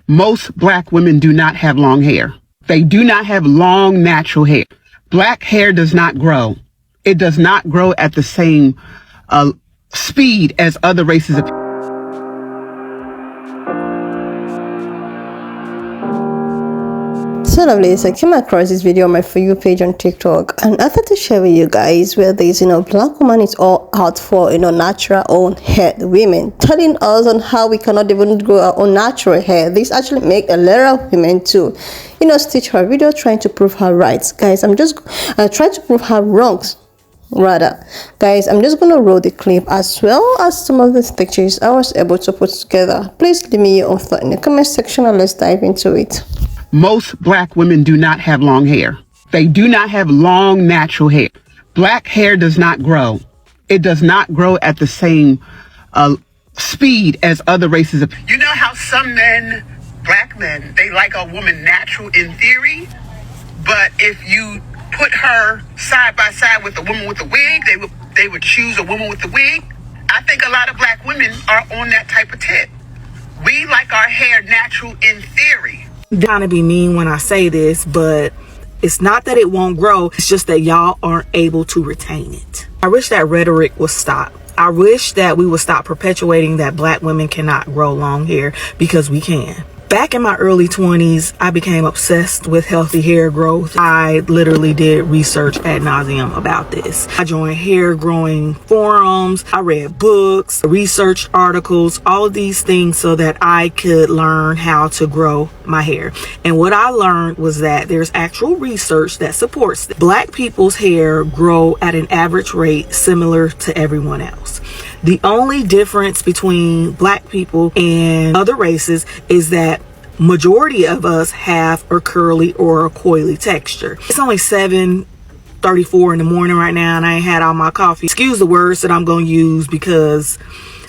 Most black women do not have long hair. They do not have long natural hair. Black hair does not grow. It does not grow at the same speed as other races of people. So lovely, so I came across this video on my For You page on TikTok, and I thought to share with you guys where there's, black woman is all out for, natural own hair. The women telling us on how we cannot even grow our own natural hair. This actually make a lot of women to, stitch her video trying to prove her right. Guys, I'm just trying to prove her wrongs. Rather, guys, I'm just gonna roll the clip as well as some of the pictures I was able to put together. Please leave me your own thought in the comment section and let's dive into it. Most black women do not have long hair. They do not have long natural hair. Black hair does not grow. It does not grow at the same speed as other races of people. You know how some men, black men, they like a woman natural in theory, but if you put her side by side with a woman with a wig, they would choose a woman with a wig. I think a lot of black women are on that type of tip. We like our hair natural in theory. Gonna be mean when I say this, but it's not that it won't grow, it's just that y'all aren't able to retain it. I wish that rhetoric would stop. I wish that we would stop perpetuating that black women cannot grow long hair, because we can. Back in my early 20s, I became obsessed with healthy hair growth. I literally did research ad nauseum about this. I joined hair growing forums. I read books, researched articles, all of these things so that I could learn how to grow my hair. And what I learned was that there's actual research that supports that black people's hair grow at an average rate similar to everyone else. The only difference between black people and other races is that majority of us have a curly or a coily texture. It's only 7:34 in the morning right now and I ain't had all my coffee. Excuse the words that I'm going to use because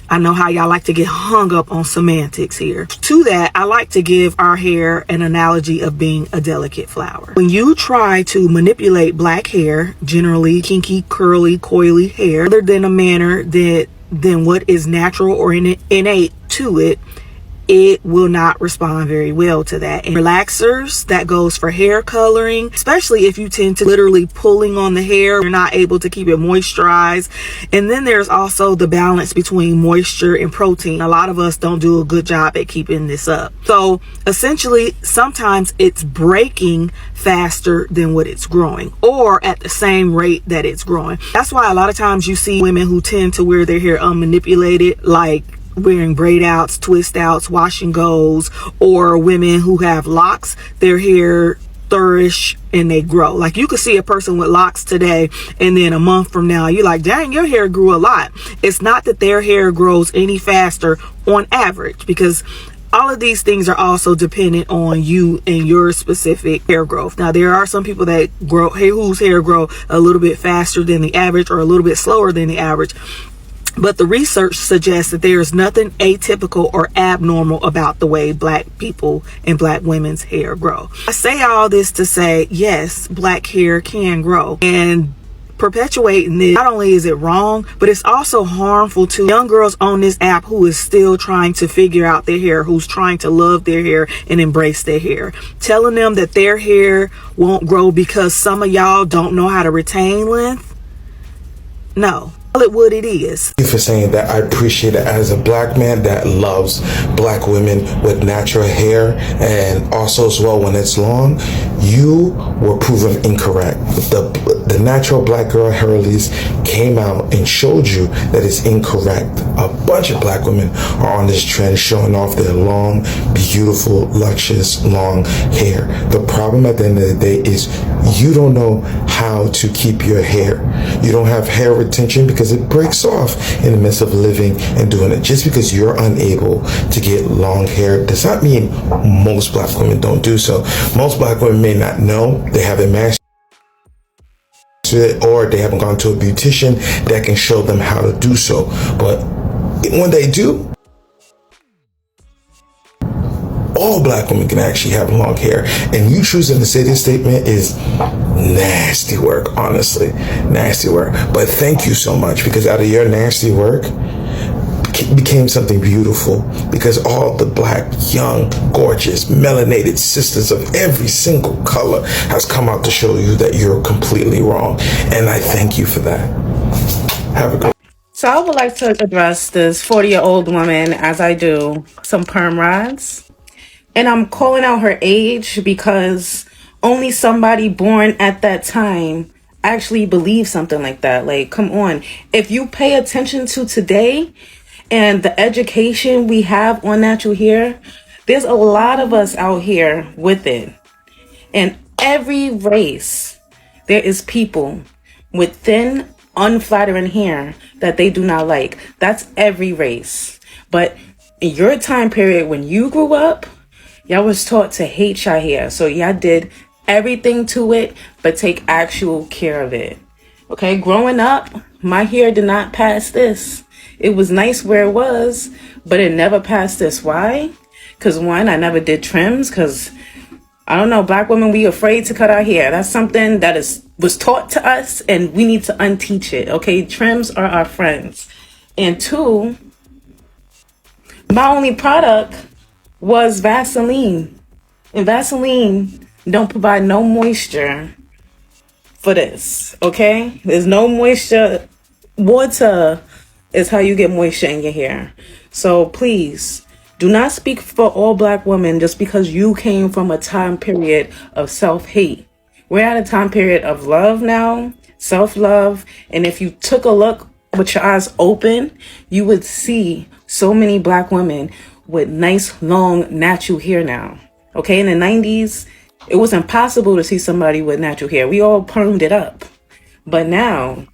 I know how y'all like to get hung up on semantics here. To that, I like to give our hair an analogy of being a delicate flower. When you try to manipulate black hair, generally kinky, curly, coily hair, other than a manner than what is natural or innate to it, it will not respond very well to that. And relaxers, that goes for hair coloring, especially if you tend to literally pulling on the hair, you're not able to keep it moisturized. And then there's also the balance between moisture and protein. A lot of us don't do a good job at keeping this up. So essentially, sometimes it's breaking faster than what it's growing, or at the same rate that it's growing. That's why a lot of times you see women who tend to wear their hair unmanipulated, like wearing braid outs, twist outs, wash and goes, or women who have locks, their hair flourish and they grow. Like you could see a person with locks today and then a month from now you're like, dang, your hair grew a lot. It's not that their hair grows any faster on average, because all of these things are also dependent on you and your specific hair growth. Now, there are some people that grow whose hair grow a little bit faster than the average or a little bit slower than the average. But the research suggests that there is nothing atypical or abnormal about the way black people and black women's hair grow. I say all this to say, yes, black hair can grow. And perpetuating this, not only is it wrong, but it's also harmful to young girls on this app who is still trying to figure out their hair, who's trying to love their hair and embrace their hair. Telling them that their hair won't grow because some of y'all don't know how to retain length. No. It what it is. Thank you for saying that. I appreciate it. As a black man that loves black women with natural hair, and also as well when it's long, you were proven incorrect. The natural black girl Hairlys came out and showed you that it's incorrect. A bunch of black women are on this trend showing off their long, beautiful, luscious, long hair. The problem at the end of the day is you don't know how to keep your hair. You don't have hair retention because it breaks off in the midst of living and doing it. Just because you're unable to get long hair does not mean most black women don't do so. Most black women may not know, they haven't mastered it, or they haven't gone to a beautician that can show them how to do so. But when they do, all black women can actually have long hair. And you choosing to say this statement is nasty work, honestly. Nasty work. But thank you so much, because out of your nasty work became something beautiful, because all the black, young, gorgeous, melanated sisters of every single color has come out to show you that you're completely wrong. And I thank you for that. Have a good. So I would like to address this 40-year-old woman, as I do some perm rods. And I'm calling out her age because only somebody born at that time actually believes something like that. Like, come on. If you pay attention to today and the education we have on natural hair, there's a lot of us out here with it. In every race, there is people with thin, unflattering hair that they do not like. That's every race. But in your time period when you grew up, y'all was taught to hate your hair. So y'all did everything to it, but take actual care of it. Okay, growing up, my hair did not pass this. It was nice where it was, but it never passed this. Why? Because one, I never did trims, because I don't know, black women, we afraid to cut our hair. That's something that was taught to us, and we need to unteach it. Okay, trims are our friends. And two, my only product was Vaseline. And Vaseline don't provide no moisture for this, okay? There's no moisture. Water is how you get moisture in your hair. So please, do not speak for all black women just because you came from a time period of self-hate. We're at a time period of love now, self-love. And if you took a look with your eyes open, you would see so many black women with nice, long, natural hair now. Okay, in the 90s, it was impossible to see somebody with natural hair. We all permed it up. But now,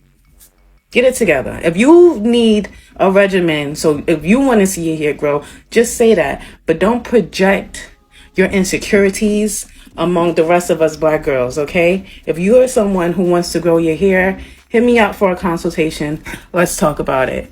get it together. If you need a regimen, so if you want to see your hair grow, just say that. But don't project your insecurities among the rest of us black girls, okay? If you are someone who wants to grow your hair, hit me up for a consultation. Let's talk about it.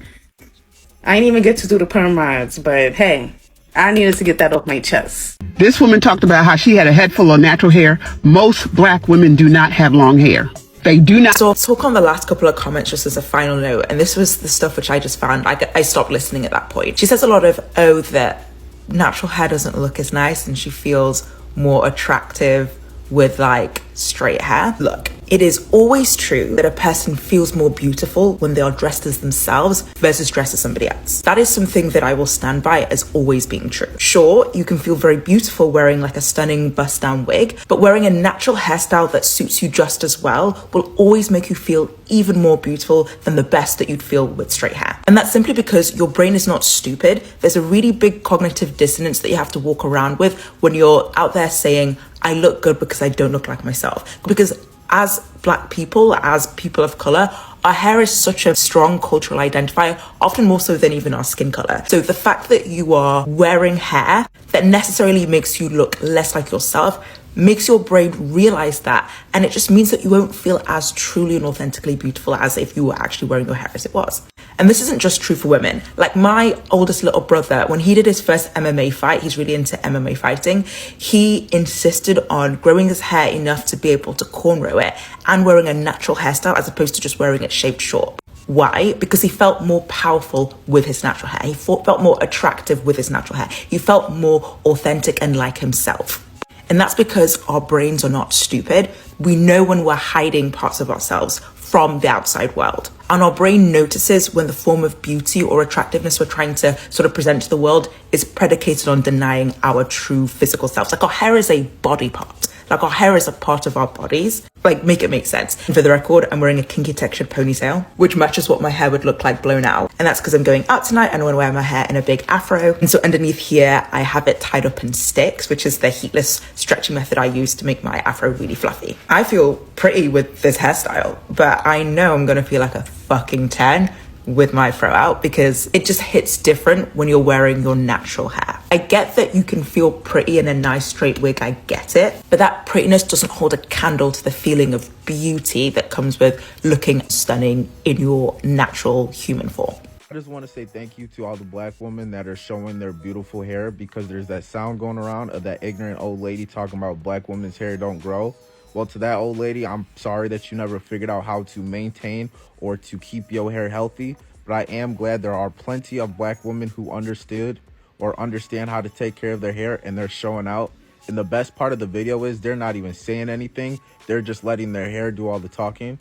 I didn't even get to do the perm rods, but hey, I needed to get that off my chest. This woman talked about how she had a head full of natural hair. Most black women do not have long hair. They do not. So I'll talk on the last couple of comments just as a final note, and this was the stuff which I just found, I stopped listening at that point. She says a lot of, oh, that natural hair doesn't look as nice and she feels more attractive with like straight hair. Look, it is always true that a person feels more beautiful when they are dressed as themselves versus dressed as somebody else. That is something that I will stand by as always being true. Sure, you can feel very beautiful wearing like a stunning bust down wig, but wearing a natural hairstyle that suits you just as well will always make you feel even more beautiful than the best that you'd feel with straight hair. And that's simply because your brain is not stupid. There's a really big cognitive dissonance that you have to walk around with when you're out there saying, I look good because I don't look like myself. Because as black people, as people of color, our hair is such a strong cultural identifier, often more so than even our skin color. So the fact that you are wearing hair that necessarily makes you look less like yourself makes your brain realize that, and it just means that you won't feel as truly and authentically beautiful as if you were actually wearing your hair as it was. And this isn't just true for women. Like my oldest little brother, when he did his first MMA fight, he's really into MMA fighting, he insisted on growing his hair enough to be able to cornrow it and wearing a natural hairstyle as opposed to just wearing it shaved short. Why? Because he felt more powerful with his natural hair. He felt more attractive with his natural hair. He felt more authentic and like himself. And that's because our brains are not stupid. We know when we're hiding parts of ourselves from the outside world. And our brain notices when the form of beauty or attractiveness we're trying to sort of present to the world is predicated on denying our true physical selves. Like our hair is a body part. Like our hair is a part of our bodies. Like, make it make sense. And for the record, I'm wearing a kinky textured ponytail, which matches what my hair would look like blown out. And that's because I'm going out tonight and I want to wear my hair in a big afro. And so underneath here, I have it tied up in sticks, which is the heatless stretching method I use to make my afro really fluffy. I feel pretty with this hairstyle, but I know I'm going to feel like a fucking 10 with my fro out because it just hits different when you're wearing your natural hair. I get that you can feel pretty in a nice straight wig, I get it, but that prettiness doesn't hold a candle to the feeling of beauty that comes with looking stunning in your natural human form. I just want to say thank you to all the black women that are showing their beautiful hair, because there's that sound going around of that ignorant old lady talking about black women's hair don't grow. Well, to that old lady, I'm sorry that you never figured out how to maintain or to keep your hair healthy. but I am glad there are plenty of black women who understood or understand how to take care of their hair, and they're showing out. And the best part of the video is they're not even saying anything. They're just letting their hair do all the talking.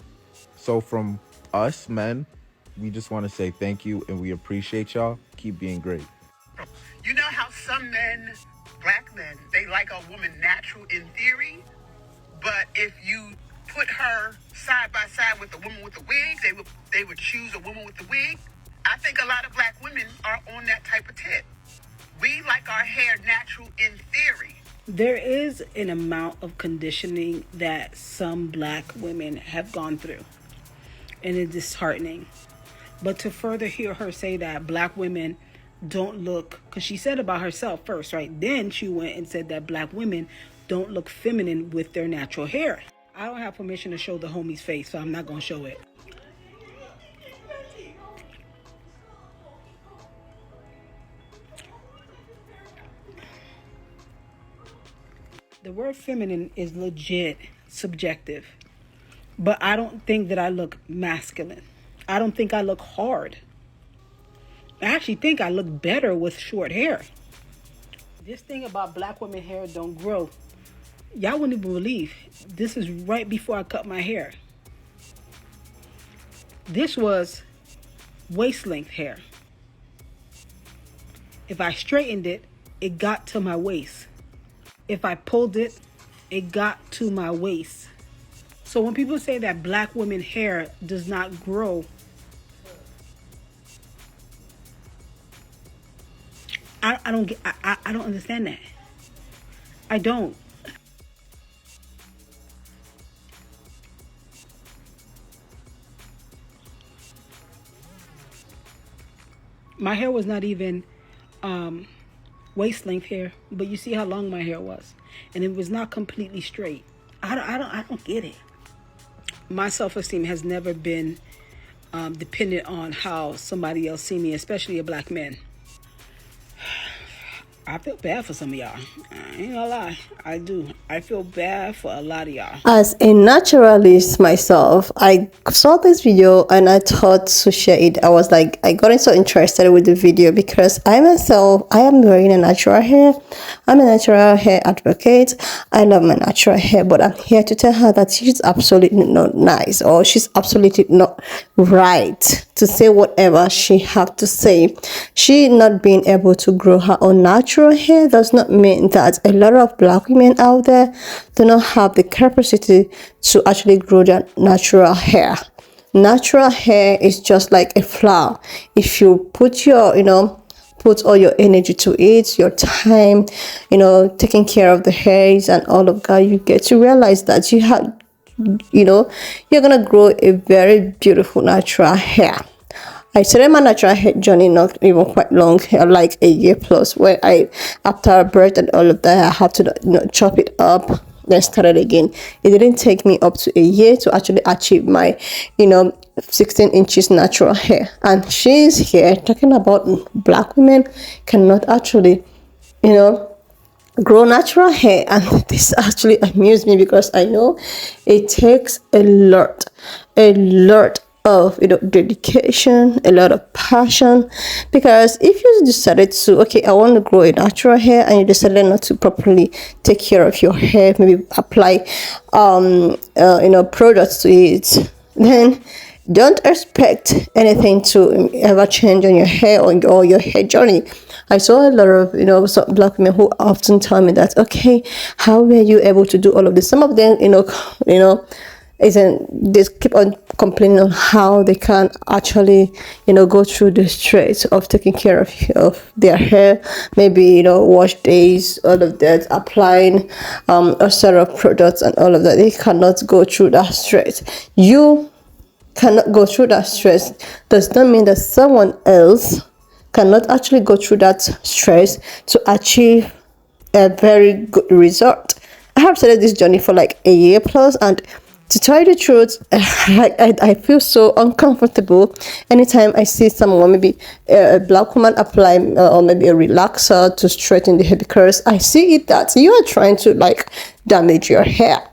So from us men, we just want to say thank you and we appreciate y'all. Keep being great. You know how some men, black men, they like a woman natural in theory, but if you put her side by side with a woman with a wig, they would choose a woman with the wig. I think a lot of black women are on that type of tip. We like our hair natural in theory. There is an amount of conditioning that some black women have gone through, and it's disheartening. But to further hear her say that black women don't look, because she said about herself first, right? Then she went and said that black women don't look feminine with their natural hair. I don't have permission to show the homie's face, so I'm not going to show it. The word feminine is legit subjective, but I don't think that I look masculine. I don't think I look hard. I actually think I look better with short hair. This thing about black women hair don't grow. Y'all wouldn't even believe. This is right before I cut my hair. This was waist length hair. If I straightened it, it got to my waist. If I pulled it, it got to my waist. So when people say that black women hair does not grow, I don't understand that. I don't. My hair was not even waist length hair, but you see how long my hair was, and it was not completely straight. I don't get it. My self-esteem has never been dependent on how somebody else see me, especially a black man. I feel bad for some of y'all. I ain't gonna lie. I do. I feel bad for a lot of y'all. As a naturalist myself, I saw this video and I thought to share it. I was like, I got so interested with the video because I myself, I am wearing a natural hair. I'm a natural hair advocate. I love my natural hair, but I'm here to tell her that she's absolutely not nice, or she's absolutely not right to say whatever she have to say. She not being able to grow her own natural hair does not mean that a lot of black women out there do not have the capacity to actually grow their natural hair. Natural hair is just like a flower. If you put your, put all your energy to it, your time, taking care of the hairs and all of that, you get to realize that you have, you're gonna grow a very beautiful natural hair. I started my natural hair journey not even quite long, like a year plus, where after birth and all of that, I had to chop it up, then started again. It didn't take me up to a year to actually achieve my 16 inches natural hair. And she's here talking about black women cannot actually grow natural hair. And this actually amused me because I know it takes a lot of dedication, a lot of passion. Because if you decided to, okay, I want to grow a natural hair, and you decided not to properly take care of your hair, maybe apply products to it, then don't expect anything to ever change on your hair or your hair journey. I saw a lot of some black women who often tell me that, okay, how were you able to do all of this? Some of them they keep on complaining on how they can actually go through the stress of taking care of their hair, maybe wash days, all of that, applying a set of products and all of that. They cannot go through that stress. You cannot go through that stress does not mean that someone else cannot actually go through that stress to achieve a very good result. I have started this journey for like a year plus, and to tell you the truth, I feel so uncomfortable anytime I see someone, maybe a black woman, apply or maybe a relaxer to straighten the hair, because I see it that you are trying to damage your hair,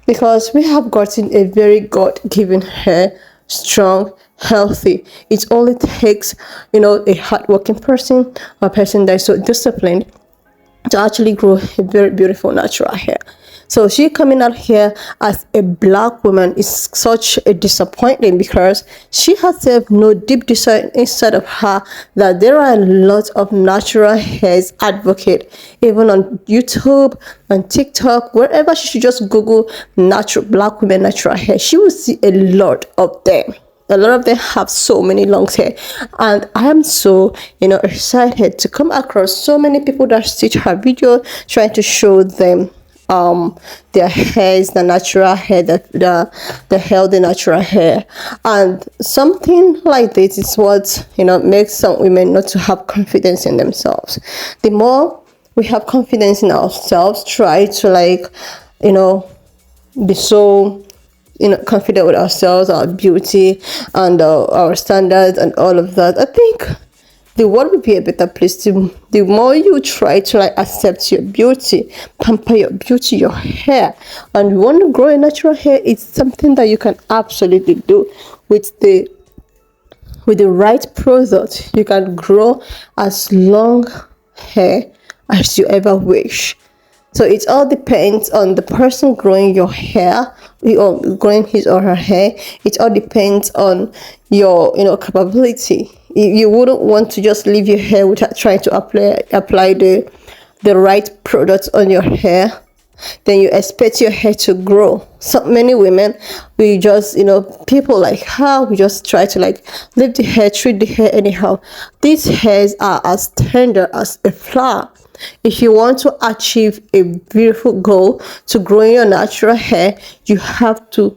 because we have gotten a very God-given hair, strong, healthy. It only takes, a hardworking person, a person that is so disciplined, to actually grow a very beautiful natural hair. So she coming out here as a black woman is such a disappointment, because she herself know deep desire inside of her that there are a lot of natural hairs advocate, even on YouTube, on TikTok, wherever. She should just Google natural black women natural hair. She will see a lot of them. A lot of them have so many long hair, and I am so excited to come across so many people that stitch her video trying to show them their hairs, the natural hair, the healthy natural hair. And something like this is what makes some women not to have confidence in themselves. The more we have confidence in ourselves, try to be so confident with ourselves, our beauty, and our standards, and all of that, I think the world will be a better place. The more you try to accept your beauty, pamper your beauty, your hair, and you want to grow a natural hair, it's something that you can absolutely do with the right product. You can grow as long hair as you ever wish. So it all depends on the person growing your hair, or growing his or her hair. It all depends on your capability. You wouldn't want to just leave your hair without trying to apply the right products on your hair. Then you expect your hair to grow. So many women, we just people like how we just try to leave the hair, treat the hair anyhow. These hairs are as tender as a flower. If you want to achieve a beautiful goal to growing your natural hair, you have to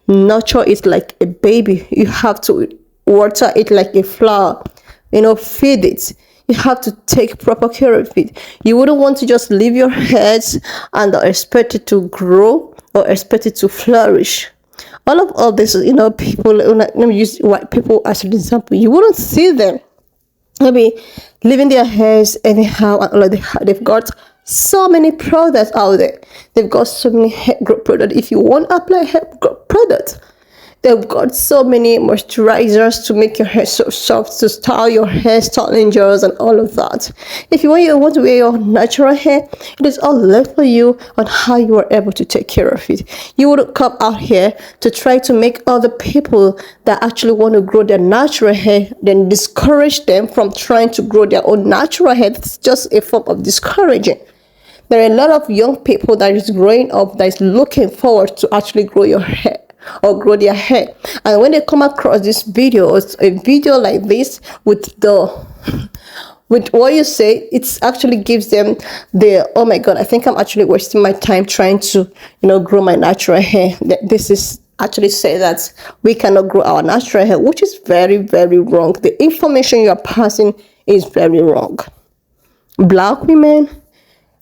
nurture it like a baby. You have to water it like a flower, feed it. You have to take proper care of it. You wouldn't want to just leave your heads and expect it to grow or expect it to flourish. All this, people, let me use white people as an example. You wouldn't see them maybe leaving their hairs anyhow, and they've got so many products out there. They've got so many hair growth products. If you want to apply hair growth products, they've got so many moisturizers to make your hair so soft, to style your hair, styling gels, and all of that. If you want to wear your natural hair, it is all left for you on how you are able to take care of it. You wouldn't come out here to try to make other people that actually want to grow their natural hair, then discourage them from trying to grow their own natural hair. It's just a form of discouraging. There are a lot of young people that is growing up that is looking forward to actually grow your hair or grow their hair, and when they come across this video, a video like this with what you say, it actually gives them the, oh my god, I think I'm actually wasting my time trying to grow my natural hair. This is actually say that we cannot grow our natural hair, which is very, very wrong. The information you are passing is very wrong. Black women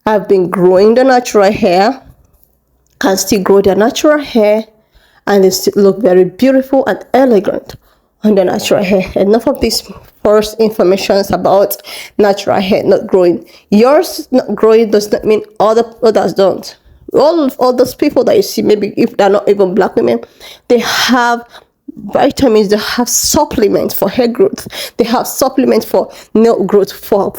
have been growing the natural hair, can still grow their natural hair, and they still look very beautiful and elegant on the natural hair. Enough of these false informations about natural hair not growing. Yours not growing does not mean others don't. All those people that you see, maybe if they're not even black women, they have vitamins, they have supplements for hair growth, they have supplements for nail growth, for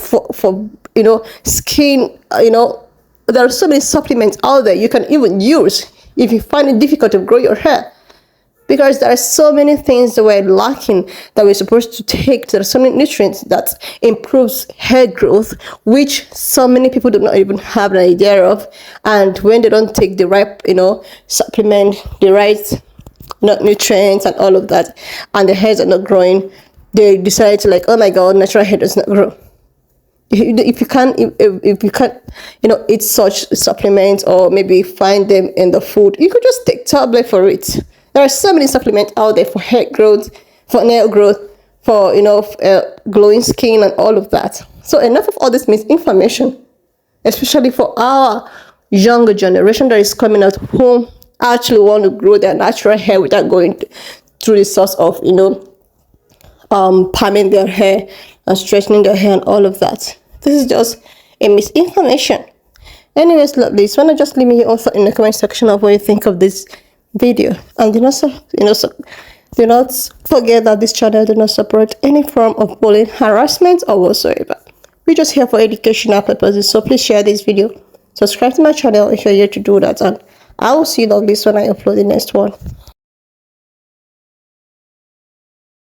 skin. There are so many supplements out there you can even use if you find it difficult to grow your hair, because there are so many things that we're lacking that we're supposed to take. There are so many nutrients that improves hair growth, which so many people do not even have an idea of. And when they don't take the right supplement, the right nutrients and all of that, and the hairs are not growing, they decide to oh my god, natural hair does not grow. If you can't eat such supplements, or maybe find them in the food, you could just take tablet for it. There are so many supplements out there for hair growth, for nail growth, for glowing skin and all of that. So enough of all this misinformation, especially for our younger generation that is coming out, who actually want to grow their natural hair without going through the source of palming their hair and straightening their hair and all of that. This is just a misinformation. Anyways, lovelies, wanna just leave me your thought in the comment section of what you think of this video, and also Do not forget that this channel does not support any form of bullying, harassment, or whatsoever. We're just here for educational purposes, so please share this video. Subscribe to my channel if you're here to do that, and I will see you on this when I upload the next one.